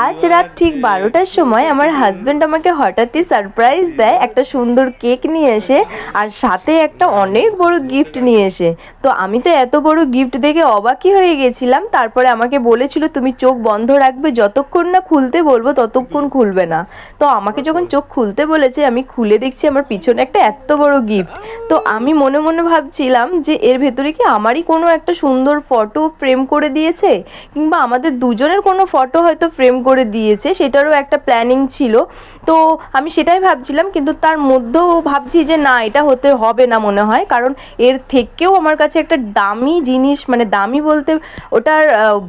আজ রাত ঠিক 12টার সময় আমার হাজব্যান্ড আমাকে হঠাৎই সারপ্রাইজ দেয় একটা সুন্দর কেক নিয়ে এসে, আর সাথে একটা অনেক বড় গিফট নিয়ে এসে। তো আমি তো এত বড় গিফট দেখে অবাকই হয়ে গেছিলাম। তারপরে আমাকে বলেছিল তুমি চোখ বন্ধ রাখবে, যতক্ষণ না খুলতে বলবো ততক্ষণ খুলবে না। তো আমাকে যখন চোখ খুলতে বলেছে আমি খুলে দেখছি আমার পিছনে একটা এত বড় গিফট। তো আমি মনে মনে ভাবছিলাম যে এর ভেতরে কি আমারই কোনো একটা সুন্দর ফটো ফ্রেম করে দিয়েছে, কিংবা আমাদের দুজনের কোনো ফটো হয়তো ফ্রেম করে দিয়েছে, সেটারও একটা প্ল্যানিং ছিল। তো আমি সেটাই ভাবছিলাম, কিন্তু তার মধ্যেও ভাবছি যে না, এটা হতে হবে না মনে হয়, কারণ এর থেকেও আমার কাছে একটা দামি জিনিস, মানে দামি বলতে ওটার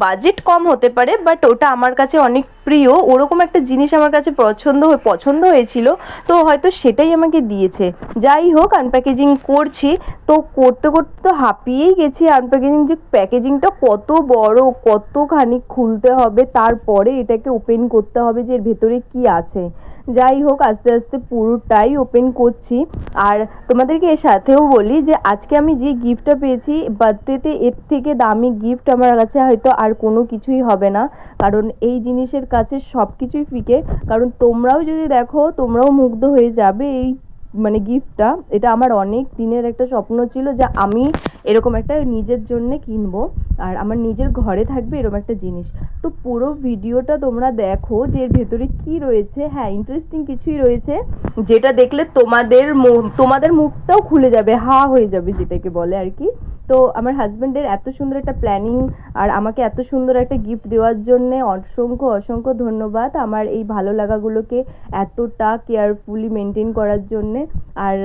বাজেট কম হতে পারে, বাট ওটা আমার কাছে অনেক প্রিয়, ওরকম একটা জিনিস আমার কাছে পছন্দ হয়েছিল। তো হয়তো সেটাই আমাকে দিয়েছে। যাই হোক, আনপ্যাকেজিং করছি। তো করতে করতে তো হাঁপিয়েই গেছি। আনপ্যাকেজিং যে প্যাকেজিংটা কত বড়, কতখানি খুলতে হবে, তারপরে এটাকে ওপেন করতে হবে যে এর ভেতরে কি আছে। যাই হোক, আস্তে আস্তে পুরোটাই ওপেন করছি। আর তোমাদেরকে এর সাথেও বলি যে আজকে আমি যে গিফটটা পেয়েছি বার্থডেতে, এর থেকে দামি গিফট আমার কাছে হয়তো আর কোনো কিছুই হবে না, কারণ এই জিনিসের কাছে সব কিছুই ফিকে। কারণ তোমরাও যদি দেখো, তোমরাও মুগ্ধ হয়ে যাবে এই মানে গিফটটা। এটা আমার অনেক দিনের একটা স্বপ্ন ছিল যে আমি এরকম একটা নিজের জন্যে কিনবো, আর আমার নিজের ঘরে থাকবে এরকম একটা জিনিস। তো পুরো ভিডিওটা তোমরা দেখো যে এর ভেতরে কি রয়েছে। হ্যাঁ, ইন্টারেস্টিং কিছুই রয়েছে, যেটা দেখলে তোমাদের মুখটাও খুলে যাবে, হা হয়ে যাবে যেটাকে বলে আর কি। তো আমার হাজব্যান্ডের এত সুন্দর একটা প্ল্যানিং আর আমাকে এত সুন্দর একটা গিফট দেওয়ার জন্যে অসংখ্য অসংখ্য ধন্যবাদ। আমার এই ভালো লাগাগুলোকে এতটা কেয়ারফুলি মেনটেন করার জন্যে। আর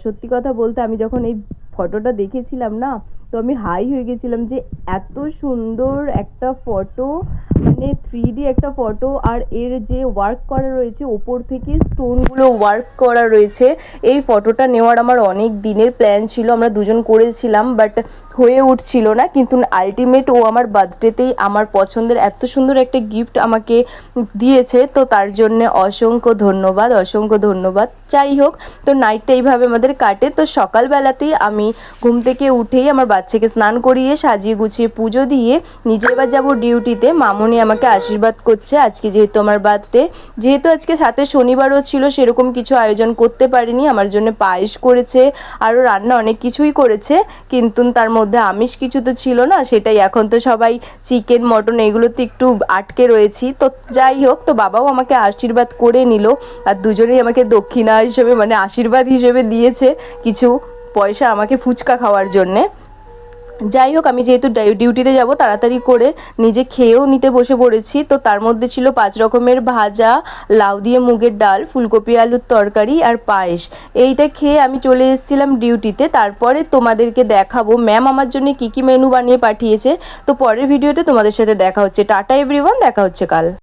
সত্যি কথা বলতে, আমি যখন এই ফটোটা দেখেছিলাম না, তো আমি হাই হয়ে গেছিলাম যে এত সুন্দর একটা ফটো, মানে 3D একটা ফটো, আর এর যে ওয়ার্ক করা রয়েছে, ওপর থেকে স্টোনগুলো ওয়ার্ক করা রয়েছে। এই ফটোটা নেওয়ার আমার অনেক দিনের প্ল্যান ছিল, আমরা দুজন করেছিলাম, বাট হয়ে উঠছিল না। কিন্তু আলটিমেট ও আমার বার্থডেতেই আমার পছন্দের এত সুন্দর একটা গিফট আমাকে দিয়েছে, তো তার জন্য অসংখ্য ধন্যবাদ, অসংখ্য ধন্যবাদ। যাই হোক, তো নাইটটা এইভাবে আমাদের কাটে। তো সকালবেলাতেই আমি ঘুম থেকে উঠেই আমার বাচ্চাকে স্নান করিয়ে সাজিয়ে গুছিয়ে পুজো দিয়ে নিজে এবার যাবো ডিউটিতে। মামুনি আমাকে আশীর্বাদ করছে আজকে, যেহেতু আমার বার্থডে, যেহেতু আজকে সাথে শনিবারও ছিল, সেরকম কিছু আয়োজন করতে পারিনি। আমার জন্য পায়েস করেছে, আরও রান্না অনেক কিছুই করেছে, কিন্তু তার মধ্যে আমিষ কিছু তো ছিল না। সেটাই এখন তো সবাই চিকেন মটন এগুলোতে একটু আটকে রয়েছি। তো যাই হোক, তো বাবাও আমাকে আশীর্বাদ করে নিল, আর দুজনেই আমাকে দক্ষিণা হিসেবে মানে আশীর্বাদ হিসেবে দিয়েছে কিছু পয়সা আমাকে ফুচকা খাওয়ার জন্যে। যাই হোক, আমি যেহেতু ডিউটিতে যাব, তাড়াতাড়ি করে নিজে খেয়েও নিতে বসে পড়েছি। তো তার মধ্যে ছিল 5 রকমের ভাজা, লাউ দিয়ে মুগের ডাল, ফুলকপি আলুর তরকারি আর পায়েস। এইটা খেয়ে আমি চলে এসেছিলাম ডিউটিতে। তারপরে তোমাদেরকে দেখাবো ম্যাম আমার জন্য কী কী মেনু বানিয়ে পাঠিয়েছে। তো পরের ভিডিওতে তোমাদের সাথে দেখা হচ্ছে। টাটা এভরিওয়ান, দেখা হচ্ছে কাল।